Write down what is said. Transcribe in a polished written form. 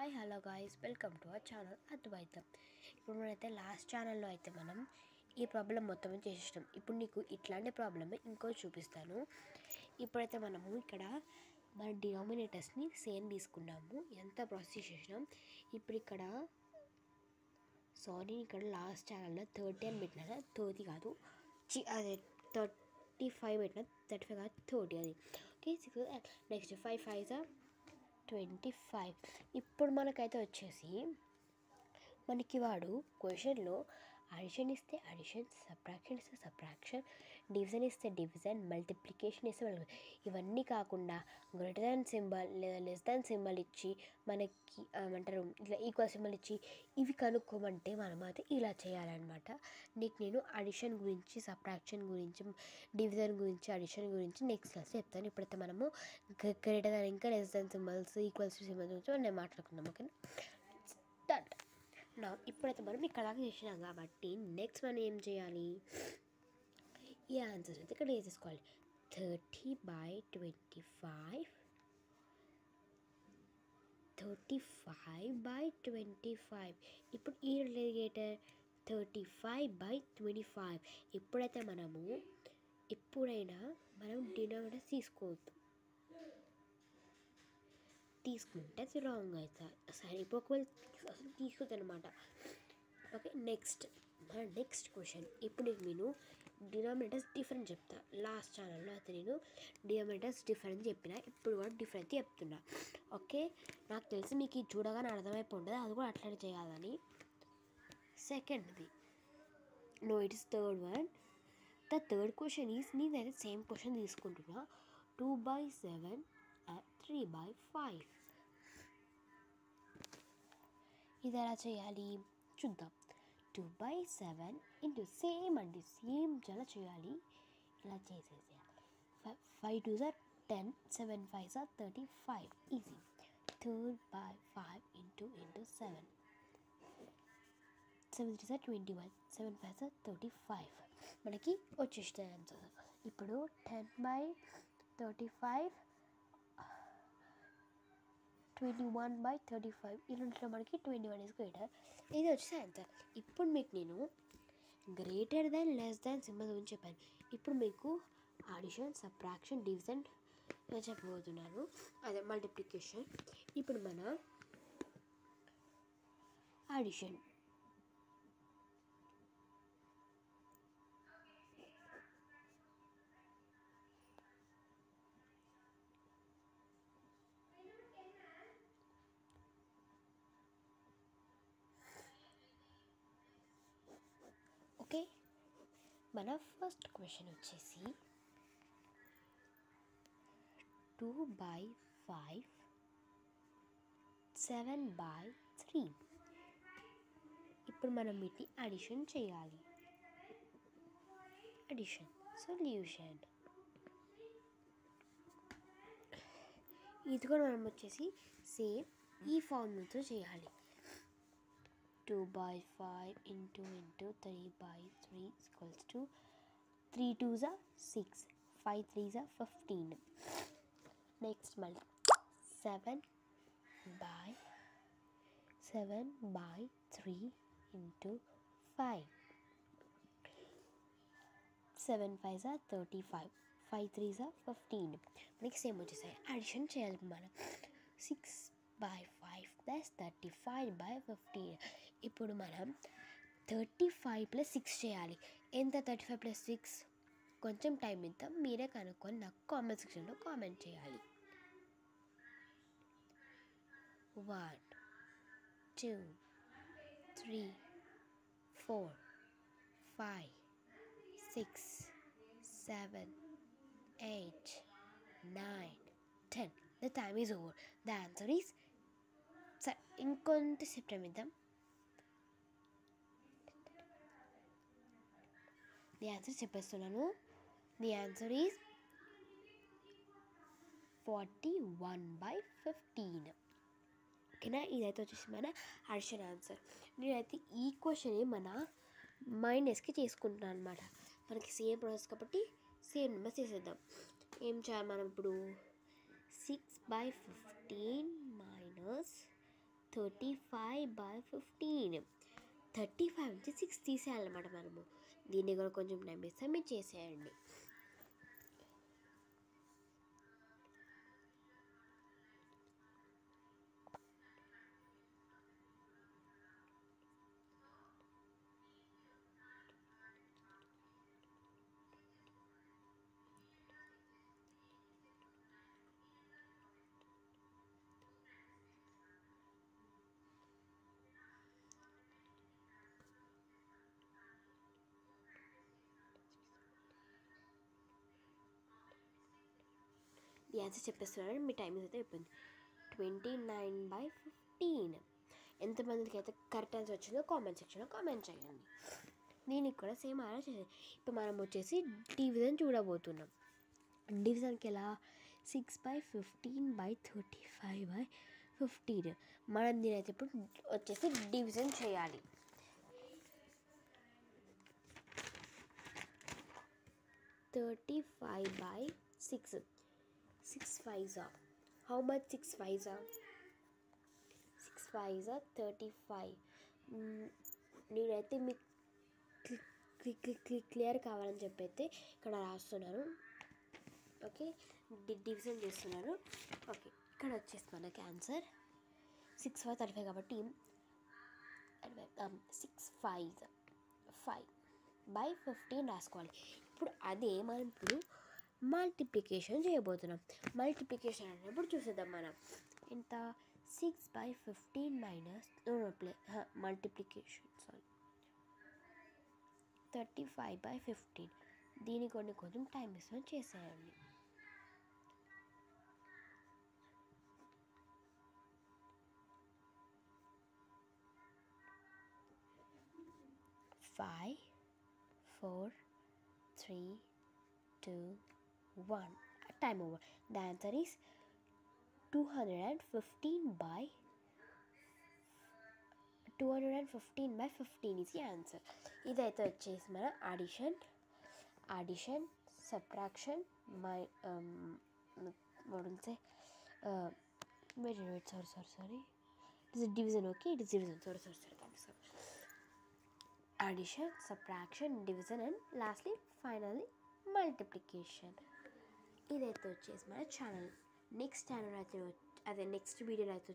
Hi hello guys, welcome to our channel అద్వైతం. ఇప్పుడు మనమైతే last ఛానల్లో అయితే మనం ఈ ప్రాబ్లం మొత్తం చేసేసాం. ఇప్పుడు నీకు ఇట్లాంటి ప్రాబ్లమ్ ఇంకో చూపిస్తాను. ఇప్పుడైతే మనము ఇక్కడ మన డినామినేటర్స్ని సేమ్ తీసుకున్నాము, ఎంత ప్రాసెస్ చేసినాం. ఇప్పుడు ఇక్కడ లాస్ట్ ఛానల్లో 30 అని పెట్టినా, 30 కాదు, అదే 35 పెట్టిన, 35 కాదు 30 అది. Okay, next 5 5 25. ఇప్పుడు మనకైతే వచ్చేసి మనకి వాడు క్వశ్చన్లో అడిషన్ ఇస్తే అడిషన్, సబ్ట్రాక్షన్ ఇస్తే సబ్ట్రాక్షన్, డివిజన్ ఇస్తే డివిజన్, మల్టిప్లికేషన్ ఇస్తే ఇవన్నీ కాకుండా గ్రేటర్ దాన్ సింబల్ లేదా లెస్ దాన్ సింబల్ ఇచ్చి మనకి ఏమంటారు ఇట్లా ఈక్వల్ సింబల్ ఇచ్చి ఇవి కనుక్కోమంటే మనం అయితే ఇలా చేయాలన్నమాట. నేను అడిషన్ గురించి, సబ్ట్రాక్షన్ గురించి, డివిజన్ గురించి, అడిషన్ గురించి నెక్స్ట్ క్లాస్ చెప్తాను. ఇప్పుడైతే మనము గ్రేటర్ దాన్ ఇంకా less than symbols, equals symbols గురించి నేను మాట్లాడుకుందాం. ఓకేనా, స్టార్ట్. ఇప్పుడైతే మనం ఇక్కడ దాకా చేసినాం కాబట్టి నెక్స్ట్ మనం ఏం చేయాలి, ఈ ఆన్సర్స్ అయితే ఇక్కడ వేసేసుకోవాలి. 30/25, 35/25. ఇప్పుడు ఈ రిలేటర్ 35/25. ఎప్పుడైనా మనం డినామినేటర్స్ తీసుకుంటే అది రాంగ్ అవుతుంది. సరే, ఇప్పుడు ఒకవేళ తీసుకుంది అనమాట. Okay, next question. ఇప్పుడు నేను డినామినేటర్స్ డిఫరెంట్ చెప్తా. లాస్ట్ ఛానల్లో అయితే నేను డినామినేటర్స్ డిఫరెంట్ చెప్పిన, ఇప్పుడు కూడా డిఫరెంట్ చెప్తున్నా. ఓకే, నాకు తెలిసి మీకు ఇది చూడగానే అర్థమైపోతుంది అది కూడా అట్లనే చేయాలని. సెకండ్ది, no, it is third one. The third question is, నేనైతే సేమ్ క్వశ్చన్ తీసుకుంటున్నా. 2/7 and 3/5. ఇది ఎలా చేయాలి చూద్దాం. 2/7 ఇంటూ సేమ్ చాలా చేయాలి. ఇలా చేసేసేయాలి. 5 2s are 10, 7 5s are 35. Easy. 3/5 into 7, 7 3s are 21, 7 5s are 35. మనకి వచ్చేస్తుంది ఆన్సర్. ఇప్పుడు 10/35, 21/35. ఈ రెండింటిలో మనకి 21 ఇస్ గ్రేటర్. ఇది వచ్చేసి ఆన్సర్. ఇప్పుడు మీకు నేను greater than, less than symbol గురించి చెప్పాను. ఇప్పుడు మీకు అడిషన్, సబ్ట్రాక్షన్, డివిజన్ చెప్పబోతున్నాను, అదే మల్టిప్లికేషన్. ఇప్పుడు మన అడిషన్. ఓకే, మన ఫస్ట్ క్వశ్చన్ వచ్చేసి 2/5, 7/3. ఇప్పుడు మనం వీటిని అడిషన్ చేయాలి. సొల్యూషన్. ఇది కూడా మనం వచ్చేసి సేమ్ ఈ ఫార్ములాతో చేయాలి. 2/5 into 3/3 equals to 3 2s are 6, 5 3s are 15. Next మళ్ళీ 7/3 into 5, 7 5s are 35, 5 3s are 15. మనకి సేమ్ వచ్చేసాయి. అడిషన్ చేయాలి మనం. 6/5 ప్లస్ 35/15. ఇప్పుడు మనం 35 + 6 చేయాలి. ఎంత 35 + 6? కొంచెం టైం ఇద్దాం, మీరే కనుక్కొని నాకు కామెంట్ సెక్షన్లో కామెంట్ చేయాలి. 1 2 3 4 5 6 7 8 9 10. The time is over. The answer is, ఇంకొంతసేపు టైం ఇద్దాం. ది ఆన్సర్ చెప్పేస్తున్నాను. The answer is 41/15. ఓకేనా, ఇదైతే వచ్చేసి మన అడిషన్ ఆన్సర్. నేనైతే ఈ క్వశ్చన్ మన మైనస్కి చేసుకుంటున్నాను అనమాట. మనకి సేమ్ ప్రాసెస్ కాబట్టి సేమ్ నెంబర్స్ చేసేద్దాం. ఏం చేయాలి మనం ఇప్పుడు? 6/15 - 35/15. 35 నుంచి 6 తీసేయాలన్నమాట మనము. దీన్ని కూడా కొంచెం టైం ఇస్తే మీరు చేసేయండి. ఈ ఆన్సర్ చెప్పేస్తున్నాను, మీ టైమింగ్ అయితే అయిపోయింది. 29/15. ఎంతమందికి అయితే కరెక్ట్ ఆన్సర్ వచ్చిందో కామెంట్ సెక్షన్లో కామెంట్ చేయండి. దీనికి కూడా సేమ్ అలా చేయాలి. ఇప్పుడు మనం వచ్చేసి డివిజన్ చూడబోతున్నాం. డివిజన్కి ఎలా 6/15/35/15. మనం దీనైతే ఇప్పుడు వచ్చేసి డివిజన్ చేయాలి. 35/6. 6 5s are. How much 6 5s are? 6 5s are 35. నేనైతే మీకు క్లియర్ కావాలని చెప్పైతే ఇక్కడ రాస్తున్నాను. ఓకే, డివిజన్ చేస్తున్నాను. ఓకే, ఇక్కడ వచ్చేసి మనకి ఆన్సర్ 6 5 35 కాబట్టి 6 5 5/15 రాసుకోవాలి. ఇప్పుడు అదే మనం ఇప్పుడు మల్టిప్లికేషన్ చేయబోతున్నాం. మల్టిప్లికేషన్ అనేప్పుడు చూసేద్దాం మనం. ఎంత 6/15 మైనస్ మల్టిప్లికేషన్ 35/15. దీనికి కొంచెం టైం ఇస్తాం, చేసేయండి. Five, 4, 3, 2, 1. Time over. The answer is 215/15 is the answer. ఇదైతే వచ్చేసి మన addition, subtraction, what will say? Wait. Sorry. It is division. Okay, it is division. Sorry. Addition, subtraction, division, and lastly, finally, multiplication. ఇదైతే వచ్చేసి మన channel. Next channel అయితే అదే next వీడియోలో అయితే